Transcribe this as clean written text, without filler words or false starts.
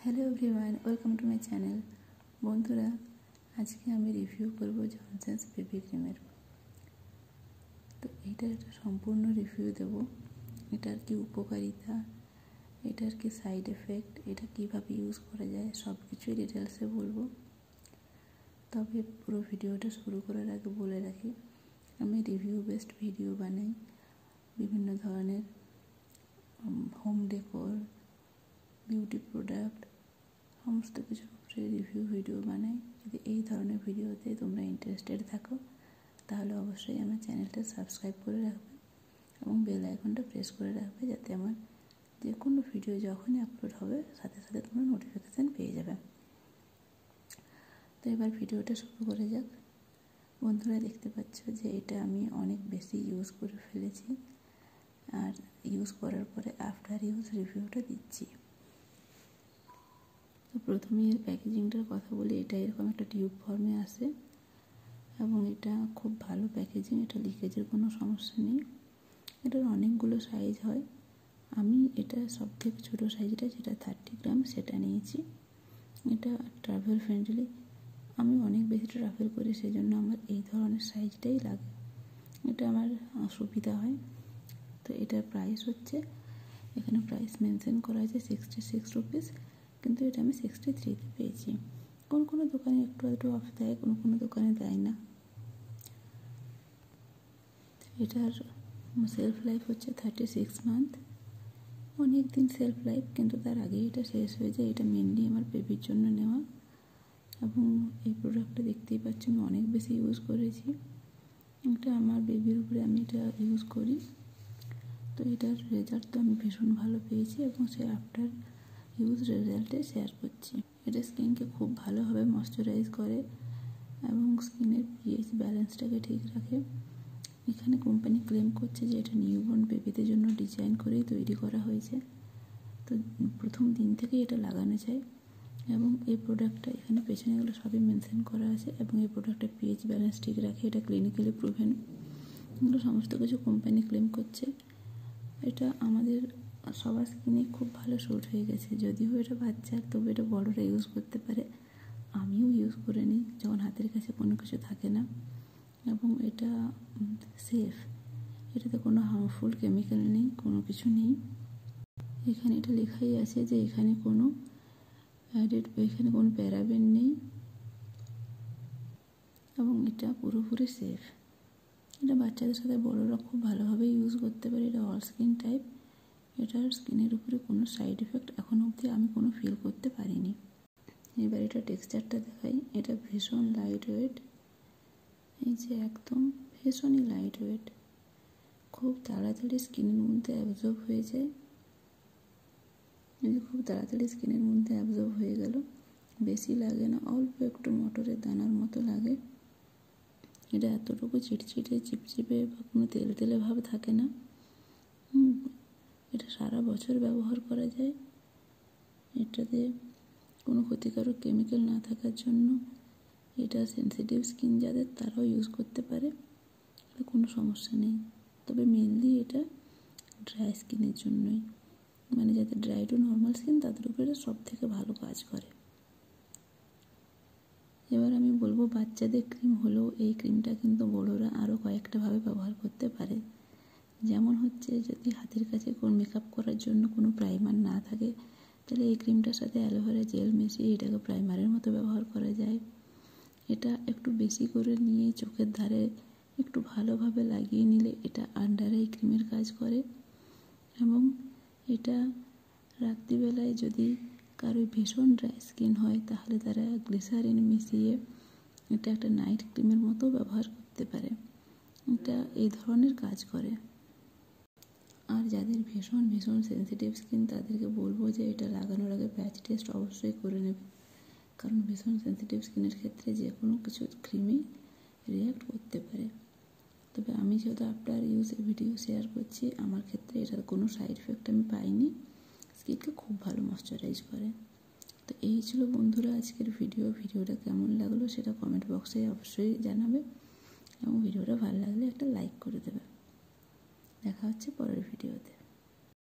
Hello everyone, welcome to my channel. বন্ধুরা, আজকে আমি রিভিউ করব জনসন্স বেবি ক্রিমের। তো এটার একটা সম্পূর্ণ রিভিউ দেব। এটার কি উপকারিতা, এটার কি সাইড এফেক্ট, এটা কিভাবে ইউজ করা যায়, সব কিছুই ডিটেলসে বলবো। তবে পুরো ভিডিওটা শুরু করার আগে বলে রাখি, আমি রিভিউ বেসড ভিডিও বানাই। বিভিন্ন ধরনের হোম ডেকোর, বিউটি প্রোডাক্ট, সমস্ত কিছুর উপরে রিভিউ ভিডিও বানাই। যদি এই ধরনের ভিডিওতে তোমরা ইন্টারেস্টেড থাকো তাহলে অবশ্যই আমার চ্যানেলটা সাবস্ক্রাইব করে রাখবে এবং বেল আইকনটা প্রেস করে রাখবে, যাতে আমার যে কোনো ভিডিও যখনই আপলোড হবে সাথে সাথে তোমরা নোটিফিকেশান পেয়ে যাবে। তো এবার ভিডিওটা শুরু করে যাক। বন্ধুরা, দেখতে পাচ্ছ যে এটা আমি অনেক বেশি ইউজ করে ফেলেছি, আর ইউজ করার পরে আফটার ইউজ রিভিউটা দিচ্ছি। তো প্রথমে এর প্যাকেজিংটার কথা বলি। এটা এরকম একটা টিউব ফর্মে আসে এবং এটা খুব ভালো প্যাকেজিং, এটা লিকেজের কোনো সমস্যা নেই। এটার অনেকগুলো সাইজ হয়। আমি এটা সবথেকে ছোটো সাইজটা, যেটা 30 গ্রাম, সেটা নিয়েছি। এটা ট্রাভেল ফ্রেন্ডলি। আমি অনেক বেশি ট্রাভেল করি, সেই জন্য আমার এই ধরনের সাইজটাই লাগে। এটা আমার সুবিধা হয়। তো এটার প্রাইস হচ্ছে, এখানে প্রাইস মেনশন করা আছে 66 রুপিস, কিন্তু এটা আমি 63-তে পেয়েছি। কোনো দোকানে একটু একটু অফ দেয়, কোনো দোকানে দেয় না। এটার সেলফ লাইফ হচ্ছে 36 মান্থ। অনেক দিন সেলফ লাইফ, কিন্তু তার আগেই এটা শেষ হয়ে যায়। এটা মেনলি আমার বেবির জন্য নেওয়া এবং এই প্রোডাক্টটা দেখতেই পাচ্ছি আমি অনেক বেশি ইউজ করেছি। এটা আমার বেবির উপরে আমি এটা ইউজ করি। তো এটার রেজাল্ট তো আমি ভীষণ ভালো পেয়েছি এবং সে আফটার ইউজ রেজাল্টে শেয়ার করছি। এটা স্কিনকে খুব ভালোভাবে ময়শ্চারাইজ করে এবং স্কিনের পিএইচ ব্যালেন্সটাকে ঠিক রাখে। এখানে কোম্পানি ক্লেম করছে যে এটা নিউবর্ন বেবিদের জন্য ডিজাইন করেই তৈরি করা হয়েছে। তো প্রথম দিন থেকেই এটা লাগানো যায় এবং এই প্রোডাক্টটা এখানে পেছনে গেলে সবই মেনশন করা আছে এবং এই প্রোডাক্টটা পিএইচ ব্যালেন্স ঠিক রাখে। এটা ক্লিনিক্যালি প্রুভেন। এগুলো সমস্ত কিছু কোম্পানি ক্লেম করছে। এটা আমাদের সবার স্কিনে খুব ভালো স্যুট হয়ে গেছে। যদিও এটা বাচ্চার, তবু এটা বড়রা ইউজ করতে পারে। আমিও ইউজ করে নিই যখন হাতের কাছে কোনো কিছু থাকে না। এবং এটা সেফ, এটাতে কোনো হার্মফুল কেমিক্যাল নেই, কোনো কিছু নেই। এখানে এটা লেখাই আছে যে এখানে কোনো প্যারাবেন নেই এবং এটা পুরোপুরি সেফ। এটা বাচ্চাদের সাথে বড়রা খুব ভালোভাবে ইউজ করতে পারে। এটা অল স্কিন টাইপ। এটার স্কিনের উপরে কোনো সাইড এফেক্ট এখনও অবধি আমি কোনো ফিল করতে পারিনি। এবার এটা টেক্সচারটা দেখাই। এটা ভীষণ লাইট ওয়েট, এই যে একদম ভীষণই লাইট ওয়েট, খুব তাড়াতাড়ি স্কিনের মধ্যে অ্যাবজর্ব হয়ে যায়। খুব তাড়াতাড়ি স্কিনের মধ্যে অ্যাবজর্ব হয়ে গেল, বেশি লাগে না, অল্প একটু মটরের দানার মতো লাগে। এটা এতটুকু চিটচিটে চিপচিপে বা কোনো তেল তেলে ভাব থাকে না। এটা সারা বছর ব্যবহার করা যায়। এটাতে কোনো ক্ষতিকারক কেমিক্যাল না থাকার জন্য এটা সেন্সিটিভ স্কিন যাদের, তারাও ইউজ করতে পারে, কোনো সমস্যা নেই। তবে মেনলি এটা ড্রাই স্কিনের জন্যই, মানে যাদের ড্রাই টু নর্মাল স্কিন তাদের উপরে সব থেকে ভালো কাজ করে। এবার আমি বলবো, বাচ্চাদের ক্রিম হলেও এই ক্রিমটা কিন্তু বড়রা আরও কয়েকটাভাবে ব্যবহার করতে পারে। যেমন হচ্ছে, যদি হাতের কাছে কোনো মেকআপ করার জন্য কোনো প্রাইমার না থাকে, তাহলে এই ক্রিমটার সাথে অ্যালোভেরা জেল মিশিয়ে এটাকে প্রাইমারের মতো ব্যবহার করা যায়। এটা একটু বেশি করে নিয়ে চোখের ধারে একটু ভালোভাবে লাগিয়ে নিলে এটা আন্ডার আই ক্রিমের কাজ করে। এবং এটা রাত্রিবেলায় যদি কারো ভীষণ ড্রাই স্কিন হয় তাহলে তারা গ্লিসারিন মিশিয়ে এটা একটা নাইট ক্রিমের মতো ব্যবহার করতে পারে। এটা এই ধরনের কাজ করে। আর যাদের ভীষণ সেন্সিটিভ স্কিন তাদেরকে বলবো যে এটা লাগানোর আগে প্যাচ টেস্ট অবশ্যই করে নেবে, কারণ ভীষণ সেন্সিটিভ স্কিনের ক্ষেত্রে যে কোনো কিছু ক্রিমই রিঅ্যাক্ট করতে পারে। তবে আমি যেহেতু আফটার ইউজের ভিডিও শেয়ার করছি, আমার ক্ষেত্রে এটার কোনো সাইড এফেক্ট আমি পাইনি। স্কিনকে খুব ভালো ময়শ্চারাইজ করে। তো এই ছিল বন্ধুরা আজকের ভিডিওটা কেমন লাগলো সেটা কমেন্ট বক্সে অবশ্যই জানাবে এবং ভিডিওটা ভালো লাগলে একটা লাইক করে দেবে। দেখা হচ্ছে পরের ভিডিওতে।